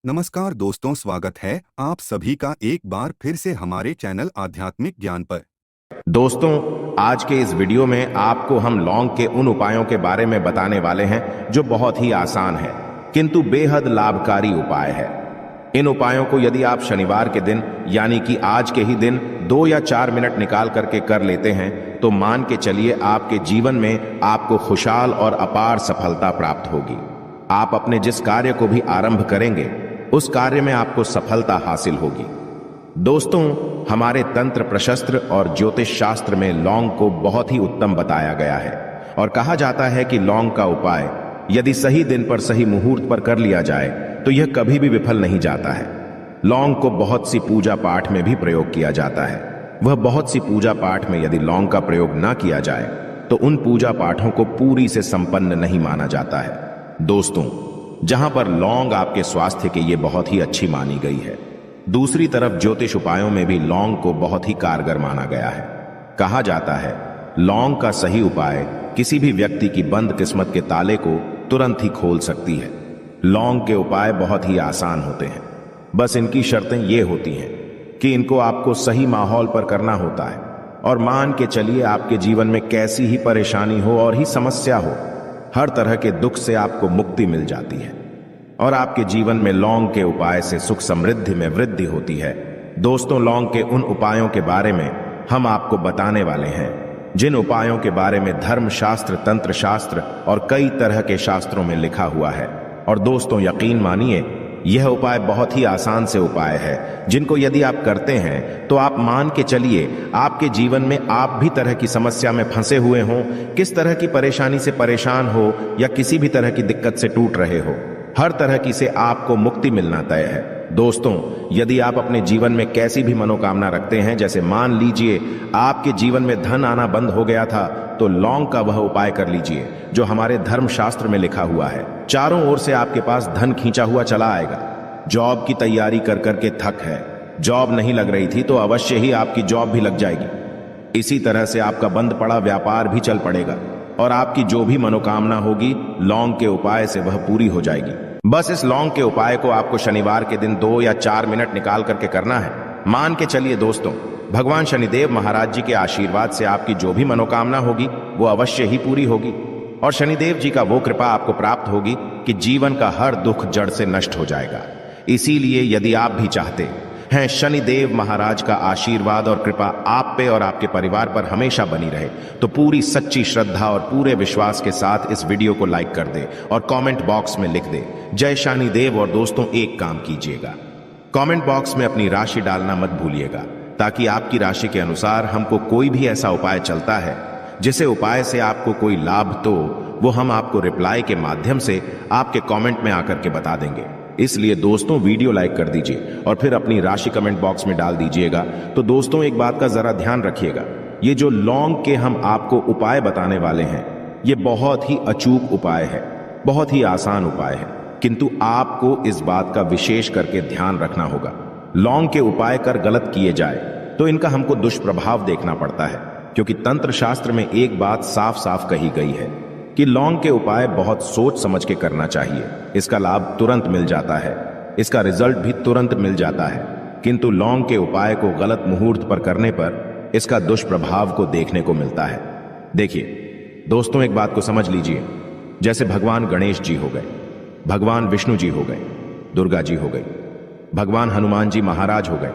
नमस्कार दोस्तों, स्वागत है आप सभी का एक बार फिर से हमारे चैनल आध्यात्मिक ज्ञान पर। दोस्तों, आज के इस वीडियो में आपको हम लौंग के उन उपायों के बारे में बताने वाले हैं जो बहुत ही आसान है किंतु बेहद लाभकारी उपाय है। इन उपायों को यदि आप शनिवार के दिन यानी कि आज के ही दिन 2 या 4 मिनट निकाल करके कर लेते हैं तो मान के चलिए आपके जीवन में आपको खुशहाल और अपार सफलता प्राप्त होगी। आप अपने जिस कार्य को भी आरंभ करेंगे उस कार्य में आपको सफलता हासिल होगी। दोस्तों, हमारे तंत्र प्रशस्त्र और ज्योतिष शास्त्र में लौंग को बहुत ही उत्तम बताया गया है और कहा जाता है कि लौंग का उपाय यदि सही दिन पर सही मुहूर्त पर कर लिया जाए तो यह कभी भी विफल नहीं जाता है। लौंग को बहुत सी पूजा पाठ में भी प्रयोग किया जाता है। वह बहुत सी पूजा पाठ में यदि लौंग का प्रयोग ना किया जाए तो उन पूजा पाठों को पूरी से संपन्न नहीं माना जाता है। दोस्तों, जहां पर लौंग आपके स्वास्थ्य के लिए बहुत ही अच्छी मानी गई है, दूसरी तरफ ज्योतिष उपायों में भी लौंग को बहुत ही कारगर माना गया है। कहा जाता है लौंग का सही उपाय किसी भी व्यक्ति की बंद किस्मत के ताले को तुरंत ही खोल सकती है। लौंग के उपाय बहुत ही आसान होते हैं, बस इनकी शर्तें ये होती हैं कि इनको आपको सही माहौल पर करना होता है और मान के चलिए आपके जीवन में कैसी ही परेशानी हो और ही समस्या हो, हर तरह के दुख से आपको मुक्ति मिल जाती है और आपके जीवन में लौंग के उपाय से सुख समृद्धि में वृद्धि होती है। दोस्तों, लौंग के उन उपायों के बारे में हम आपको बताने वाले हैं जिन उपायों के बारे में धर्म शास्त्र, तंत्र शास्त्र और कई तरह के शास्त्रों में लिखा हुआ है। और दोस्तों, यकीन मानिए यह उपाय बहुत ही आसान से उपाय है जिनको यदि आप करते हैं तो आप मान के चलिए आपके जीवन में आप भी तरह की समस्या में फंसे हुए हों, किस तरह की परेशानी से परेशान हो या किसी भी तरह की दिक्कत से टूट रहे हो, हर तरह की से आपको मुक्ति मिलना तय है। दोस्तों, यदि आप अपने जीवन में कैसी भी मनोकामना रखते हैं, जैसे मान लीजिए आपके जीवन में धन आना बंद हो गया था, तो लौंग का वह उपाय कर लीजिए जो हमारे धर्म शास्त्र में लिखा हुआ है। चारों ओर से आपके पास धन खींचा हुआ चला आएगा। जॉब की तैयारी कर करके थक है, जॉब नहीं लग रही थी तो अवश्य ही आपकी जॉब भी लग जाएगी। इसी तरह से आपका बंद पड़ा व्यापार भी चल पड़ेगा और आपकी जो भी मनोकामना होगी लौंग के उपाय से वह पूरी हो जाएगी। बस इस लौंग के उपाय को आपको शनिवार के दिन 2 या 4 मिनट निकाल करके करना है। मान के चलिए दोस्तों, भगवान शनिदेव महाराज जी के आशीर्वाद से आपकी जो भी मनोकामना होगी वो अवश्य ही पूरी होगी और शनिदेव जी का वो कृपा आपको प्राप्त होगी कि जीवन का हर दुख जड़ से नष्ट हो जाएगा। इसीलिए यदि आप भी चाहते हैं शनिदेव महाराज का आशीर्वाद और कृपा आप पे और आपके परिवार पर हमेशा बनी रहे, तो पूरी सच्ची श्रद्धा और पूरे विश्वास के साथ इस वीडियो को लाइक कर दे और कमेंट बॉक्स में लिख दे जय शनिदेव। और दोस्तों, एक काम कीजिएगा, कमेंट बॉक्स में अपनी राशि डालना मत भूलिएगा, ताकि आपकी राशि के अनुसार हमको कोई भी ऐसा उपाय चलता है जिसे उपाय से आपको कोई लाभ तो वो हम आपको रिप्लाई के माध्यम से आपके कमेंट में आकर के बता देंगे। इसलिए दोस्तों, वीडियो लाइक कर दीजिए और फिर अपनी राशि कमेंट बॉक्स में डाल दीजिएगा। तो दोस्तों, एक बात का जरा ध्यान रखिएगा, ये जो लौंग के हम आपको उपाय बताने वाले हैं ये बहुत ही अचूक उपाय है, बहुत ही आसान उपाय है, किंतु आपको इस बात का विशेष करके ध्यान रखना होगा। लौंग के उपाय कर गलत किए जाए तो इनका हमको दुष्प्रभाव देखना पड़ता है, क्योंकि तंत्र शास्त्र में एक बात साफ साफ कही गई है कि लौंग के उपाय बहुत सोच समझ के करना चाहिए। इसका लाभ तुरंत मिल जाता है, इसका रिजल्ट भी तुरंत मिल जाता है, किंतु लौंग के उपाय को गलत मुहूर्त पर करने पर इसका दुष्प्रभाव को देखने को मिलता है। देखिए दोस्तों, एक बात को समझ लीजिए, जैसे भगवान गणेश जी हो गए, भगवान विष्णु जी हो गए, दुर्गा जी हो गई, भगवान हनुमान जी महाराज हो गए,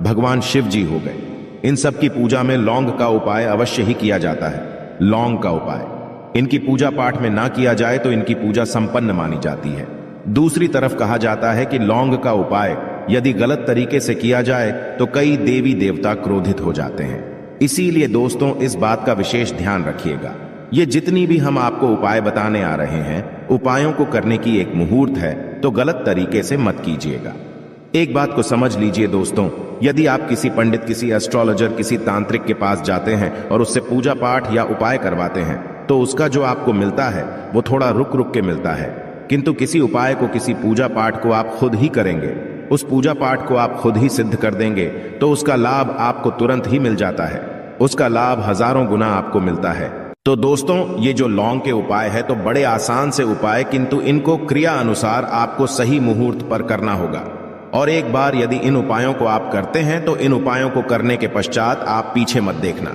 भगवान शिव जी हो गए, इन सब की पूजा में लौंग का उपाय अवश्य ही किया जाता है। लौंग का उपाय इनकी पूजा पाठ में ना किया जाए तो इनकी पूजा संपन्न मानी जाती है। दूसरी तरफ कहा जाता है कि लौंग का उपाय यदि गलत तरीके से किया जाए तो कई देवी देवता क्रोधित हो जाते हैं। इसीलिए दोस्तों, इस बात का विशेष ध्यान रखिएगा। ये जितनी भी हम आपको उपाय बताने आ रहे हैं, उपायों को करने की एक मुहूर्त है, तो गलत तरीके से मत कीजिएगा। एक बात को समझ लीजिए दोस्तों, यदि आप किसी पंडित, किसी एस्ट्रोलॉजर, किसी तांत्रिक के पास जाते हैं और उससे पूजा पाठ या उपाय करवाते हैं तो उसका जो आपको मिलता है वो थोड़ा रुक रुक के मिलता है, किंतु किसी उपाय को, किसी पूजा पाठ को आप खुद ही करेंगे, उस पूजा पाठ को आप खुद ही सिद्ध कर देंगे तो उसका लाभ आपको तुरंत ही मिल जाता है, उसका लाभ हजारों गुना आपको मिलता है। तो दोस्तों, ये जो लौंग के उपाय है तो बड़े आसान से उपाय, किंतु इनको क्रिया अनुसार आपको सही मुहूर्त पर करना होगा। और एक बार यदि इन उपायों को आप करते हैं तो इन उपायों को करने के पश्चात आप पीछे मत देखना।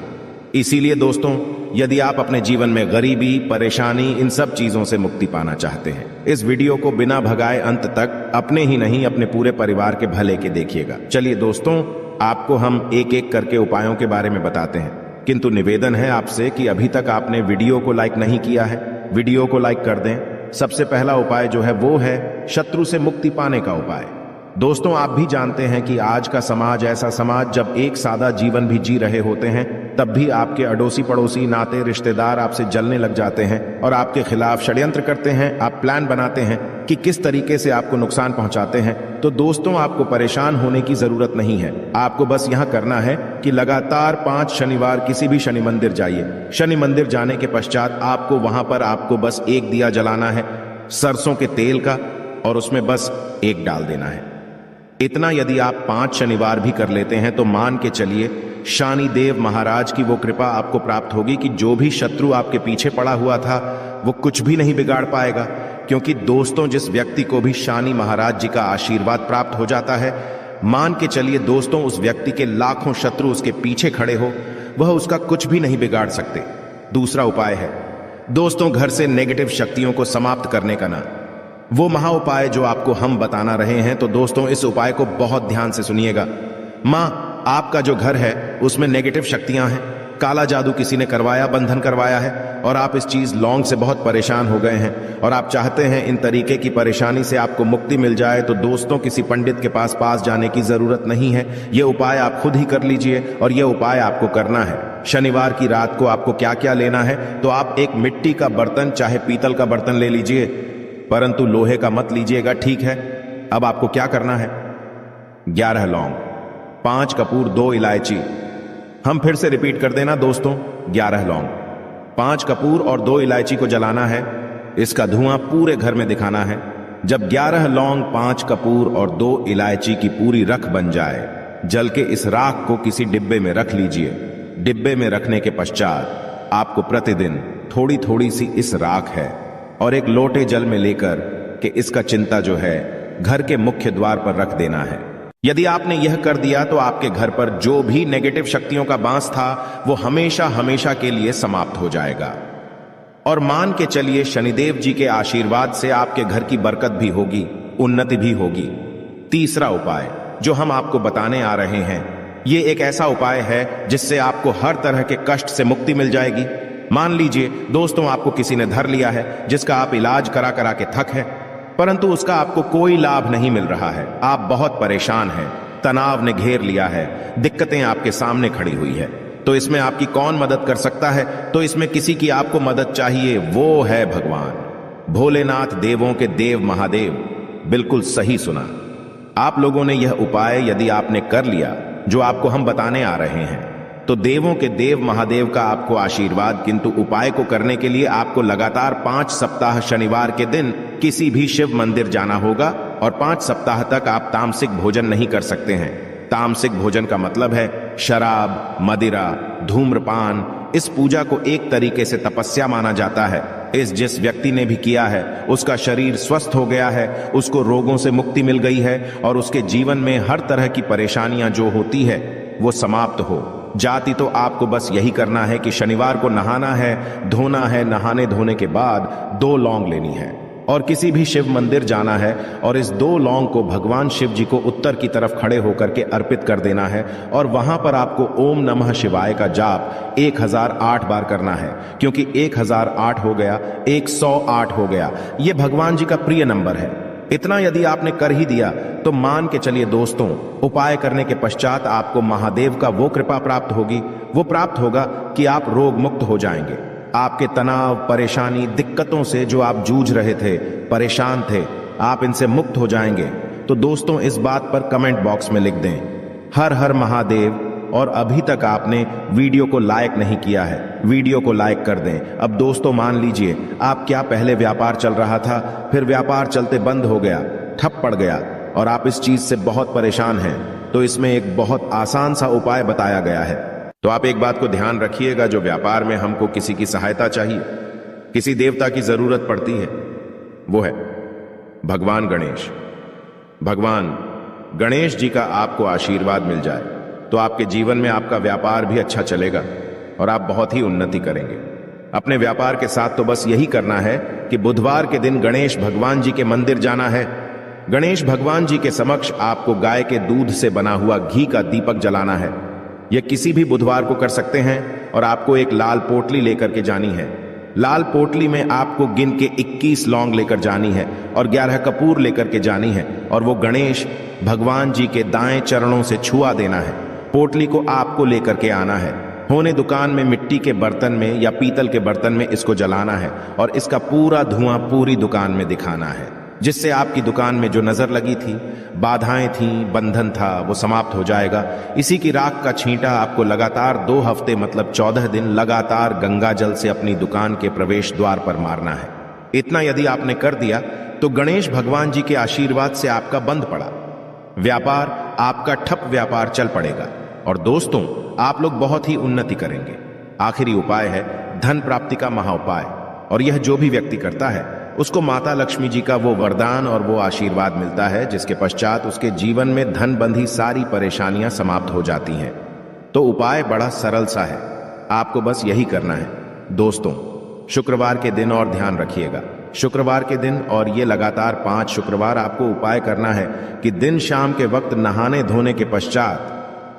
इसीलिए दोस्तों, यदि आप अपने जीवन में गरीबी, परेशानी, इन सब चीजों से मुक्ति पाना चाहते हैं, इस वीडियो को बिना भगाए अंत तक अपने ही नहीं अपने पूरे परिवार के भले के देखिएगा। चलिए दोस्तों, आपको हम एक एक करके उपायों के बारे में बताते हैं, किंतु निवेदन है आपसे कि अभी तक आपने वीडियो को लाइक नहीं किया है, वीडियो को लाइक कर दें। सबसे पहला उपाय जो है वो है शत्रु से मुक्ति पाने का उपाय। दोस्तों, आप भी जानते हैं कि आज का समाज ऐसा समाज, जब एक सादा जीवन भी जी रहे होते हैं तब भी आपके अड़ोसी पड़ोसी, नाते रिश्तेदार आपसे जलने लग जाते हैं और आपके खिलाफ षड्यंत्र करते हैं। आप प्लान बनाते हैं कि किस तरीके से आपको नुकसान पहुंचाते हैं। तो दोस्तों, आपको परेशान होने की जरूरत नहीं है। आपको बस यहां करना है कि लगातार 5 शनिवार किसी भी शनि मंदिर जाइए। शनि मंदिर जाने के पश्चात आपको वहां पर आपको बस एक दिया जलाना है सरसों के तेल का, और उसमें बस एक डाल देना है। इतना यदि आप 5 शनिवार भी कर लेते हैं तो मान के चलिए शनिदेव महाराज की वो कृपा आपको प्राप्त होगी कि जो भी शत्रु आपके पीछे पड़ा हुआ था वो कुछ भी नहीं बिगाड़ पाएगा। क्योंकि दोस्तों, जिस व्यक्ति को भी शनि महाराज जी का आशीर्वाद प्राप्त हो जाता है, मान के चलिए दोस्तों, उस व्यक्ति के लाखों शत्रु उसके पीछे खड़े हो, वह उसका कुछ भी नहीं बिगाड़ सकते। दूसरा उपाय है दोस्तों, घर से नेगेटिव शक्तियों को समाप्त करने का ना, वो महा उपाय जो आपको हम बताना रहे हैं। तो दोस्तों, इस उपाय को बहुत ध्यान से सुनिएगा। माँ, आपका जो घर है उसमें नेगेटिव शक्तियां हैं, काला जादू किसी ने करवाया, बंधन करवाया है, और आप इस चीज लौंग से बहुत परेशान हो गए हैं और आप चाहते हैं इन तरीके की परेशानी से आपको मुक्ति मिल जाए। तो दोस्तों, किसी पंडित के पास जाने की जरूरत नहीं है। यह उपाय आप खुद ही कर लीजिए, और यह उपाय आपको करना है। शनिवार की रात को आपको क्या क्या लेना है, तो आप एक मिट्टी का बर्तन, चाहे पीतल का बर्तन ले लीजिए, परंतु लोहे का मत लीजिएगा, ठीक है। अब आपको क्या करना है, 11 लौंग, 5 कपूर, 2 इलायची। हम फिर से रिपीट कर देना दोस्तों, 11 लौंग, 5 कपूर और 2 इलायची को जलाना है। इसका धुआं पूरे घर में दिखाना है। जब 11 लौंग, 5 कपूर और 2 इलायची की पूरी रख बन जाए, जल के इस राख को किसी डिब्बे में रख लीजिए। डिब्बे में रखने के पश्चात आपको प्रतिदिन थोड़ी थोड़ी सी इस राख है और एक लोटे जल में लेकर के इसका चिंता जो है घर के मुख्य द्वार पर रख देना है। यदि आपने यह कर दिया तो आपके घर पर जो भी नेगेटिव शक्तियों का बांस था वो हमेशा हमेशा के लिए समाप्त हो जाएगा। और मान के चलिए शनिदेव जी के आशीर्वाद से आपके घर की बरकत भी होगी, उन्नति भी होगी। तीसरा उपाय जो हम आपको बताने आ रहे हैं, ये एक ऐसा उपाय है जिससे आपको हर तरह के कष्ट से मुक्ति मिल जाएगी। मान लीजिए दोस्तों, आपको किसी ने धर लिया है जिसका आप इलाज करा करा के थक है, परंतु उसका आपको कोई लाभ नहीं मिल रहा है। आप बहुत परेशान हैं, तनाव ने घेर लिया है, दिक्कतें आपके सामने खड़ी हुई है। तो इसमें आपकी कौन मदद कर सकता है? तो इसमें किसी की आपको मदद चाहिए, वो है भगवान भोलेनाथ, देवों के देव महादेव। बिल्कुल सही सुना। आप लोगों ने यह उपाय यदि आपने कर लिया जो आपको हम बताने आ रहे हैं, तो देवों के देव महादेव का आपको आशीर्वाद। किंतु उपाय को करने के लिए आपको लगातार 5 सप्ताह शनिवार के दिन किसी भी शिव मंदिर जाना होगा, और 5 सप्ताह तक आप तामसिक भोजन नहीं कर सकते हैं। तामसिक भोजन का मतलब है शराब, मदिरा, धूम्रपान। इस पूजा को एक तरीके से तपस्या माना जाता है। जिस व्यक्ति ने भी किया है उसका शरीर स्वस्थ हो गया है, उसको रोगों से मुक्ति मिल गई है, और उसके जीवन में हर तरह की परेशानियां जो होती है वो समाप्त हो जाती। तो आपको बस यही करना है कि शनिवार को नहाना है, धोना है, नहाने धोने के बाद 2 लौंग लेनी है और किसी भी शिव मंदिर जाना है, और इस 2 लौंग को भगवान शिव जी को उत्तर की तरफ खड़े होकर के अर्पित कर देना है। और वहां पर आपको ओम नमः शिवाय का जाप 1008 बार करना है, क्योंकि 1008 हो गया, 108 हो गया, ये भगवान जी का प्रिय नंबर है। इतना यदि आपने कर ही दिया तो मान के चलिए दोस्तों, उपाय करने के पश्चात आपको महादेव का वो कृपा प्राप्त होगी, वो प्राप्त होगा कि आप रोग मुक्त हो जाएंगे। आपके तनाव, परेशानी, दिक्कतों से जो आप जूझ रहे थे, परेशान थे, आप इनसे मुक्त हो जाएंगे। तो दोस्तों, इस बात पर कमेंट बॉक्स में लिख दें हर हर महादेव। और अभी तक आपने वीडियो को लाइक नहीं किया है, वीडियो को लाइक कर दें। अब दोस्तों मान लीजिए, आप क्या पहले व्यापार चल रहा था, फिर व्यापार चलते बंद हो गया, ठप पड़ गया, और आप इस चीज से बहुत परेशान हैं, तो इसमें एक बहुत आसान सा उपाय बताया गया है। तो आप एक बात को ध्यान रखिएगा, जो व्यापार में हमको किसी की सहायता चाहिए, किसी देवता की जरूरत पड़ती है, वो है भगवान गणेश। भगवान गणेश जी का आपको आशीर्वाद मिल जाए तो आपके जीवन में आपका व्यापार भी अच्छा चलेगा और आप बहुत ही उन्नति करेंगे। अपने व्यापार के साथ तो बस यही करना है कि बुधवार के दिन गणेश भगवान जी के मंदिर जाना है। गणेश भगवान जी के समक्ष आपको गाय के दूध से बना हुआ घी का दीपक जलाना है। यह किसी भी बुधवार को कर सकते हैं और आपको एक लाल पोटली लेकर के जानी है। लाल पोटली में आपको गिन के 21 लौंग लेकर जानी है और 11 कपूर लेकर के जानी है और वो गणेश भगवान जी के दाएं चरणों से छुआ देना है। पोटली को आपको लेकर के आना है। होने दुकान में मिट्टी के बर्तन में या पीतल के बर्तन में इसको जलाना है और इसका पूरा धुआं पूरी दुकान में दिखाना है, जिससे आपकी दुकान में जो नजर लगी थी, बाधाएं थी, बंधन था, वो समाप्त हो जाएगा। इसी की राख का छींटा आपको लगातार 2 हफ्ते मतलब 14 दिन लगातार गंगा जल से अपनी दुकान के प्रवेश द्वार पर मारना है। इतना यदि आपने कर दिया तो गणेश भगवान जी के आशीर्वाद से आपका बंद पड़ा व्यापार, आपका ठप व्यापार चल पड़ेगा और दोस्तों आप लोग बहुत ही उन्नति करेंगे। आखिरी उपाय है धन प्राप्ति का महाउपाय, और यह जो भी व्यक्ति करता है उसको माता लक्ष्मी जी का वो वरदान और वो आशीर्वाद मिलता है, जिसके पश्चात उसके जीवन में धन बंधी सारी परेशानियां समाप्त हो जाती हैं। तो उपाय बड़ा सरल सा है, आपको बस यही करना है। दोस्तों शुक्रवार के दिन और ध्यान रखिएगा, शुक्रवार के दिन और ये लगातार 5 शुक्रवार आपको उपाय करना है कि दिन शाम के वक्त नहाने धोने के पश्चात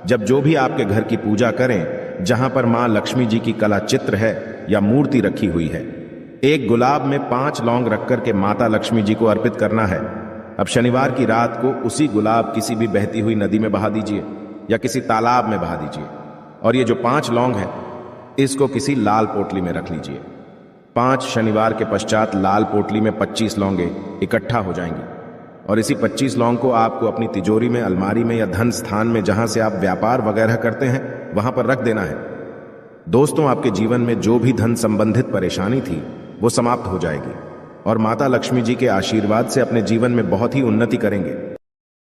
जब जो भी आपके घर की पूजा करें, जहां पर मां लक्ष्मी जी की कला चित्र है या मूर्ति रखी हुई है, एक गुलाब में 5 लौंग रख करके माता लक्ष्मी जी को अर्पित करना है। अब शनिवार की रात को उसी गुलाब किसी भी बहती हुई नदी में बहा दीजिए या किसी तालाब में बहा दीजिए और ये जो 5 लौंग है इसको किसी लाल पोटली में रख लीजिए। 5 शनिवार के पश्चात लाल पोटली में 25 लौंगे इकट्ठा हो जाएंगी और इसी 25 लौंग को आपको अपनी तिजोरी में, अलमारी में या धन स्थान में जहां से आप व्यापार वगैरह करते हैं वहां पर रख देना है। दोस्तों आपके जीवन में जो भी धन संबंधित परेशानी थी वो समाप्त हो जाएगी और माता लक्ष्मी जी के आशीर्वाद से अपने जीवन में बहुत ही उन्नति करेंगे।